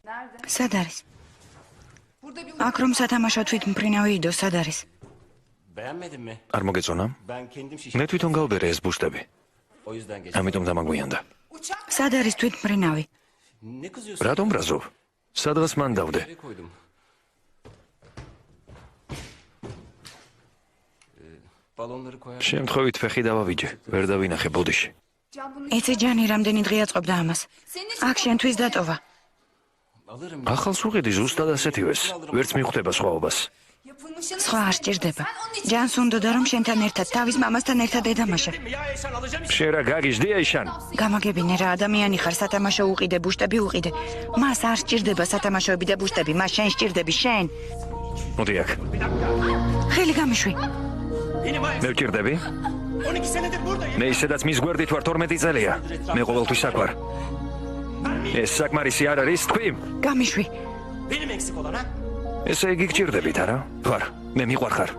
სად არის? აქ რომ სათამაშო თვითმფრინავი იდო, სად არის? არ მოგეწონა? მე თვითონ გავბერე ეს ბუშტები. ამიტომ დამაგვიანდა. სად არის თვითმფრინავი? რატომ ბრაზობ? სადღაც მან დავდე. შემთხვევით ფეხი დავავიჯე, ვერ დავინახე ბოდიში. იცი ჯანი, რამდენი დღეა წყობდა ამას. აქ შენთვის დატოვა. ახალს უყიდი ზუსტად ასეთივეს, ვერც მიხვდება სხვაობას. სხვა არ სჭირდება. ჯანს უნდოდა რომ შენთან ერთად თავის მამასთან ერთად ედამაშა. შენ რა გაგიჟდი აიშან? გამაგებინე რა ადამიანი ხარ, სათამაშო უყიდე, ბუშტები უყიდე. მას არ სჭირდება სათამაშოები და ბუშტები, მას შენ სჭირდები, შენ. მოდი აქ. ხელი გამიშვი. მე ვჭირდები? მე ისედაც მის გვერდით ვარ 12 წელია. მე ყოველთვის აქ ვარ. ეს საკმარისი არ არის თქვი? გამიშვი. ესე იგი გჭირდებით, არა? ვარ. მე მიყვარხარ.